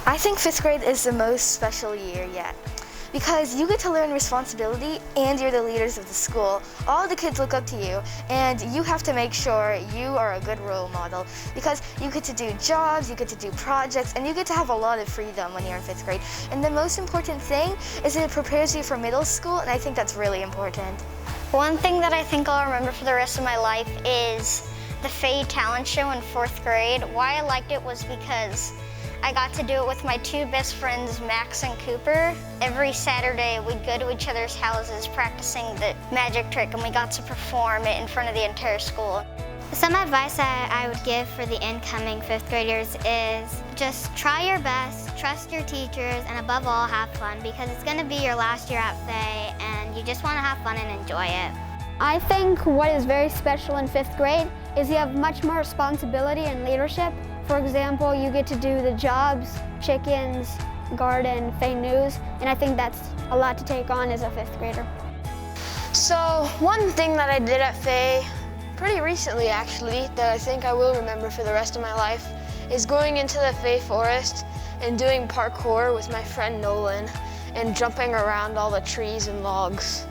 I think fifth grade is the most special year yet because you get to learn responsibility and you're the leaders of the school. All the kids look up to you and you have to make sure you are a good role model because you get to do jobs, you get to do projects, and you get to have a lot of freedom when you're in fifth grade. And the most important thing is that it prepares you for middle school, and I think that's really important. One thing that I think I'll remember for the rest of my life is the Faye talent show in fourth grade. Why I liked it was because I got to do it with my two best friends, Max and Cooper. Every Saturday, we'd go to each other's houses practicing the magic trick, and we got to perform it in front of the entire school. Some advice that I would give for the incoming fifth graders is just try your best, trust your teachers, and above all, have fun, because it's going to be your last year at Faye, and you just want to have fun and enjoy it. I think what is very special in fifth grade is you have much more responsibility and leadership. For example, you get to do the jobs, chickens, garden, Faye News, and I think that's a lot to take on as a fifth grader. So one thing that I did at Faye, pretty recently actually, that I think I will remember for the rest of my life, is going into the Faye forest and doing parkour with my friend Nolan and jumping around all the trees and logs.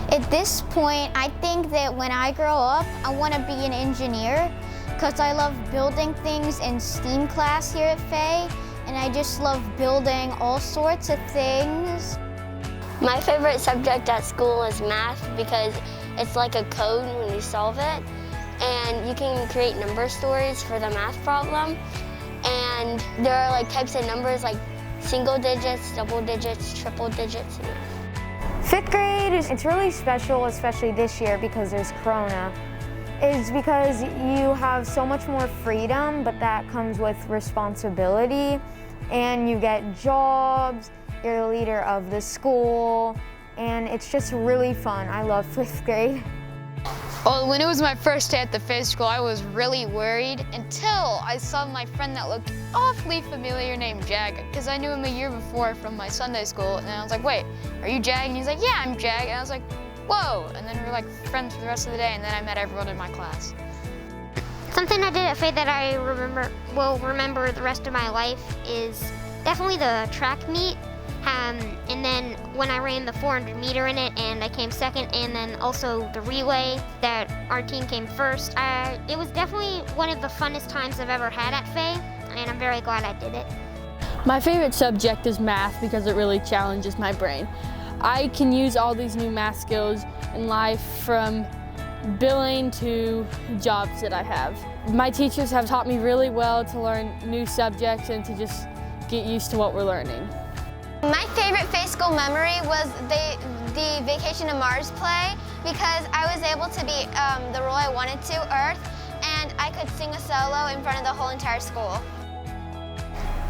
At this point, I think that when I grow up, I want to be an engineer because I love building things in STEAM class here at Faye, and I just love building all sorts of things. My favorite subject at school is math because it's like a code when you solve it, and you can create number stories for the math problem, and there are like types of numbers like single digits, double digits, triple digits. Fifth grade, it's really special, especially this year because there's Corona. Is because you have so much more freedom, but that comes with responsibility, and you get jobs, you're the leader of the school, and it's just really fun. I love fifth grade. Well, when it was my first day at the Faye school, I was really worried until I saw my friend that looked awfully familiar named Jag, because I knew him a year before from my Sunday school, and I was like, wait, are you Jag? And he's like, yeah, I'm Jag, and I was like, whoa, and then we were like friends for the rest of the day, and then I met everyone in my class. Something I did at Faye that I will remember the rest of my life is definitely the track meet. And then when I ran the 400 meter in it and I came second, and then also the relay that our team came first. It was definitely one of the funnest times I've ever had at Faye, and I'm very glad I did it. My favorite subject is math because it really challenges my brain. I can use all these new math skills in life, from billing to jobs that I have. My teachers have taught me really well to learn new subjects and to just get used to what we're learning. My favorite Faye school memory was the Vacation to Mars play, because I was able to be the role I wanted to, Earth, and I could sing a solo in front of the whole entire school.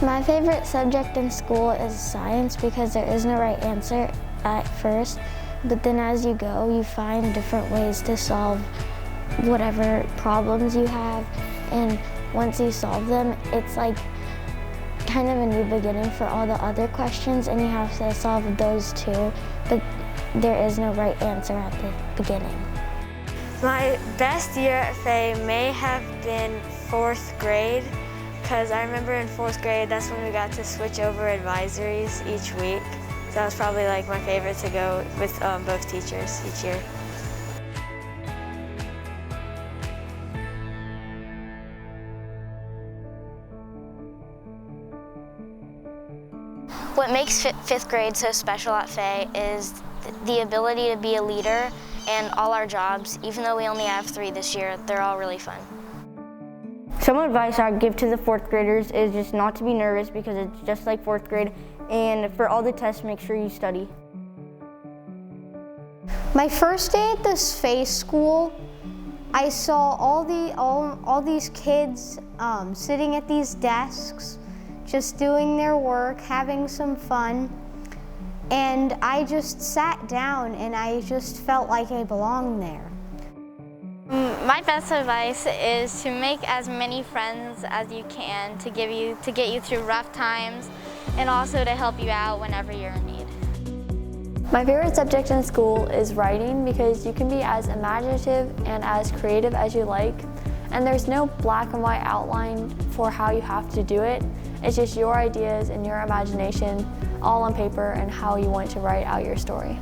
My favorite subject in school is science because there is no right answer at first, but then as you go, you find different ways to solve whatever problems you have, and once you solve them, it's like kind of a new beginning for all the other questions, and you have to solve those too, but there is no right answer at the beginning. My best year at Faye may have been fourth grade, because I remember in fourth grade, that's when we got to switch over advisories each week. So that was probably like my favorite to go with both teachers each year. What makes fifth grade so special at Faye is the ability to be a leader, and all our jobs, even though we only have 3 this year, they're all really fun. Some advice I'd give to the fourth graders is just not to be nervous, because it's just like fourth grade, and for all the tests, make sure you study. My first day at this Faye school, I saw all these kids sitting at these desks, just doing their work, having some fun, and I just sat down and I just felt like I belonged there. My best advice is to make as many friends as you can to get you through rough times, and also to help you out whenever you're in need. My favorite subject in school is writing, because you can be as imaginative and as creative as you like, and there's no black and white outline for how you have to do it, It's just your ideas and your imagination all on paper and how you want to write out your story.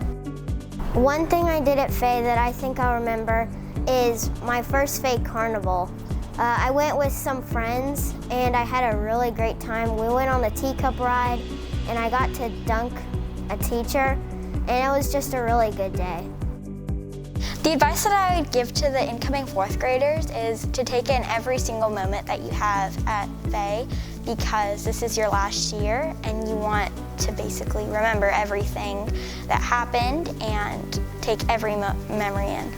One thing I did at Faye that I think I'll remember is my first Faye carnival. I went with some friends and I had a really great time. We went on the teacup ride and I got to dunk a teacher, and it was just a really good day. The advice that I would give to the incoming 4th graders is to take in every single moment that you have at Faye, because this is your last year and you want to basically remember everything that happened and take every memory in.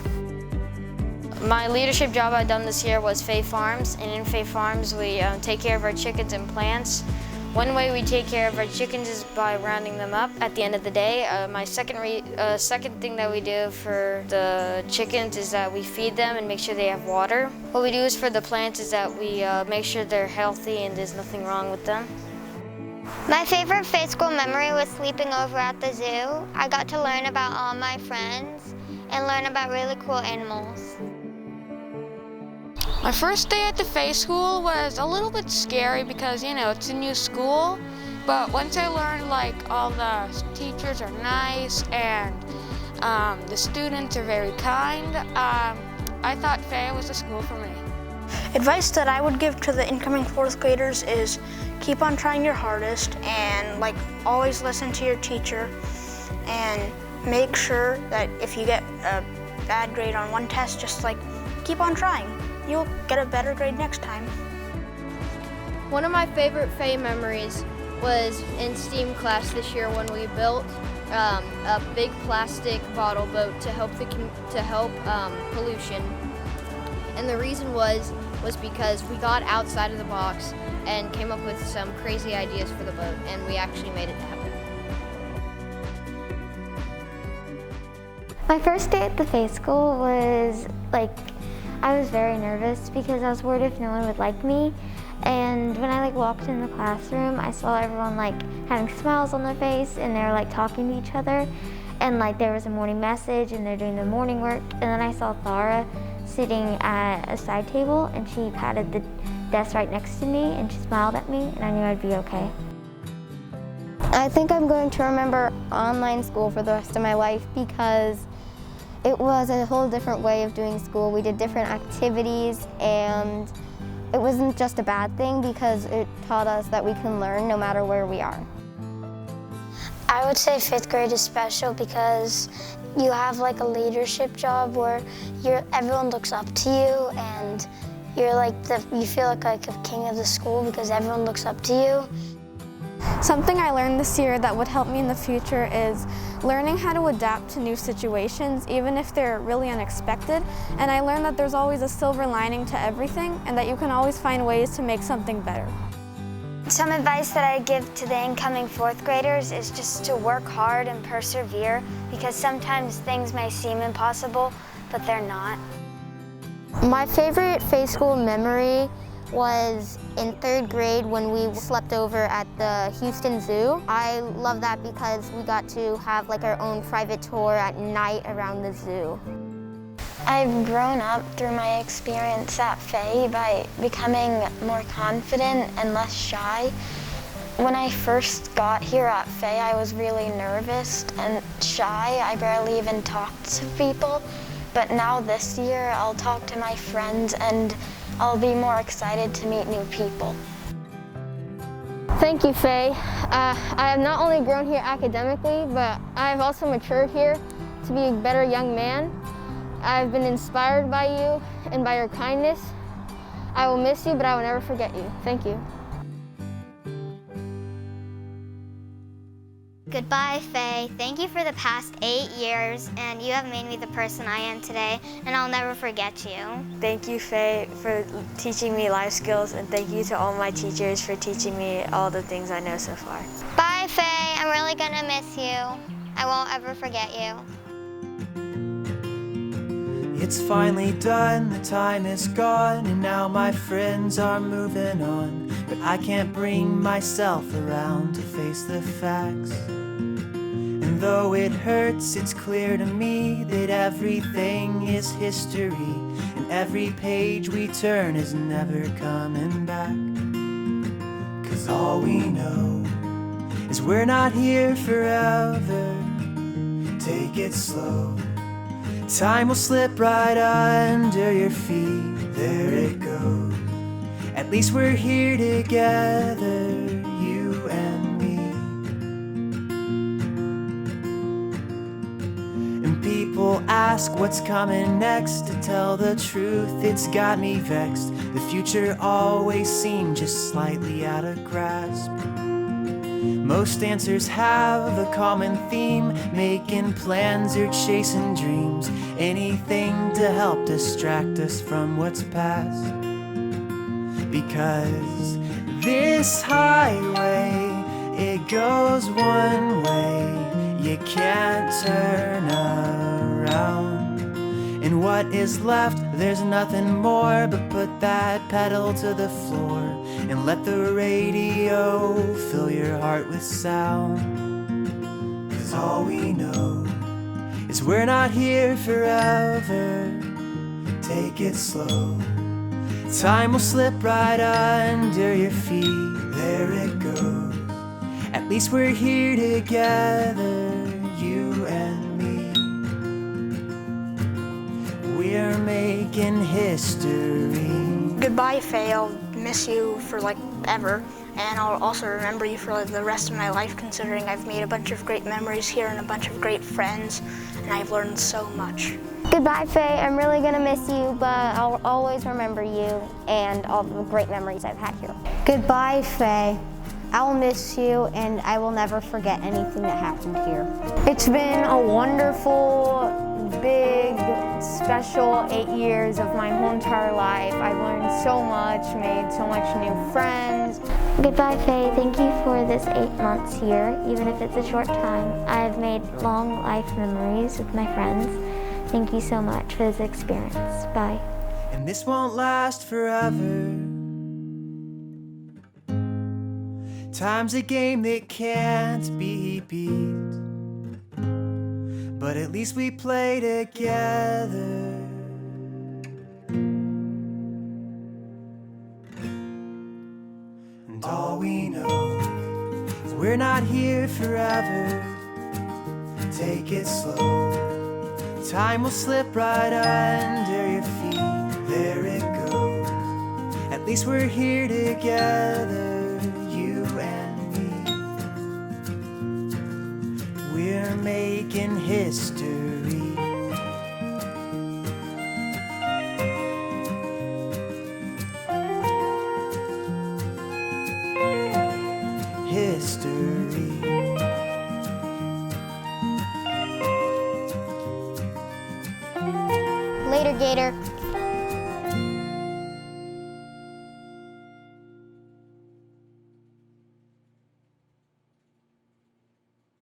My leadership job I've done this year was Faye Farms, and in Faye Farms we take care of our chickens and plants. One way we take care of our chickens is by rounding them up at the end of the day. My second thing that we do for the chickens is that we feed them and make sure they have water. What we do is for the plants is that we make sure they're healthy and there's nothing wrong with them. My favorite Faye school memory was sleeping over at the zoo. I got to learn about all my friends and learn about really cool animals. My first day at the Faye school was a little bit scary because, you know, it's a new school. But once I learned, like, all the teachers are nice and the students are very kind, I thought Faye was the school for me. Advice that I would give to the incoming 4th graders is keep on trying your hardest and, like, always listen to your teacher, and make sure that if you get a bad grade on one test, just, like, keep on trying. You'll get a better grade next time. One of my favorite Faye memories was in STEAM class this year when we built a big plastic bottle boat to help pollution. And the reason was because we got outside of the box and came up with some crazy ideas for the boat, and we actually made it happen. My first day at the Faye school was I was very nervous because I was worried if no one would like me. And when I walked in the classroom, I saw everyone having smiles on their face, and they were talking to each other, and there was a morning message and they're doing their morning work. And then I saw Thara sitting at a side table, and she patted the desk right next to me and she smiled at me, and I knew I'd be okay. I think I'm going to remember online school for the rest of my life because it was a whole different way of doing school. We did different activities, and it wasn't just a bad thing because it taught us that we can learn no matter where we are. I would say 5th grade is special because you have a leadership job where everyone looks up to you, and you're you feel like a king of the school because everyone looks up to you. Something I learned this year that would help me in the future is learning how to adapt to new situations, even if they're really unexpected. And I learned that there's always a silver lining to everything, and that you can always find ways to make something better. Some advice that I give to the incoming 4th graders is just to work hard and persevere, because sometimes things may seem impossible, but they're not. My favorite Faye school memory was in 3rd grade when we slept over at the Houston Zoo. I love that because we got to have our own private tour at night around the zoo. I've grown up through my experience at Faye by becoming more confident and less shy. When I first got here at Faye, I was really nervous and shy. I barely even talked to people. But now this year, I'll talk to my friends and I'll be more excited to meet new people. Thank you, Faye. I have not only grown here academically, but I have also matured here to be a better young man. I've been inspired by you and by your kindness. I will miss you, but I will never forget you. Thank you. Goodbye, Faye. Thank you for the past 8 years, and you have made me the person I am today, and I'll never forget you. Thank you, Faye, for teaching me life skills, and thank you to all my teachers for teaching me all the things I know so far. Bye, Faye. I'm really gonna miss you. I won't ever forget you. It's finally done, the time is gone, and now my friends are moving on. But I can't bring myself around to face the facts. And though it hurts, it's clear to me that everything is history, and every page we turn is never coming back. 'Cause 'Cause all we know is we're not here forever. Take it slow. Time will slip right under your feet. There it goes. At least we're here together, you and me. And people ask what's coming next. To tell the truth, it's got me vexed. The future always seemed just slightly out of grasp. Most answers have a common theme, making plans or chasing dreams. Anything to help distract us from what's past. Because this highway, it goes one way. You can't turn around. And what is left, there's nothing more but put that pedal to the floor and let the radio fill your heart with sound. 'Cause all we know is we're not here forever. Take it slow. Time will slip right under your feet. There it goes. At least we're here together, you and me. We're making history. Goodbye, Faye. I'll miss you for like ever, and I'll also remember you for like the rest of my life, considering I've made a bunch of great memories here and a bunch of great friends, and I've learned so much. Goodbye, Faye. I'm really gonna miss you, but I'll always remember you and all the great memories I've had here. Goodbye, Faye. I will miss you, and I will never forget anything that happened here. It's been a wonderful, big, special 8 years of my whole entire life. I've learned so much, made so much new friends. Goodbye, Faye. Thank you for this 8 months here, even if it's a short time. I've made long life memories with my friends. Thank you so much for this experience. Bye. And this won't last forever. Time's a game that can't be beat, but at least we play together. And all we know is we're not here forever. Take it slow. Time will slip right under your feet. There it goes. At least we're here together, you and me. We're making history. History. Later, Gator.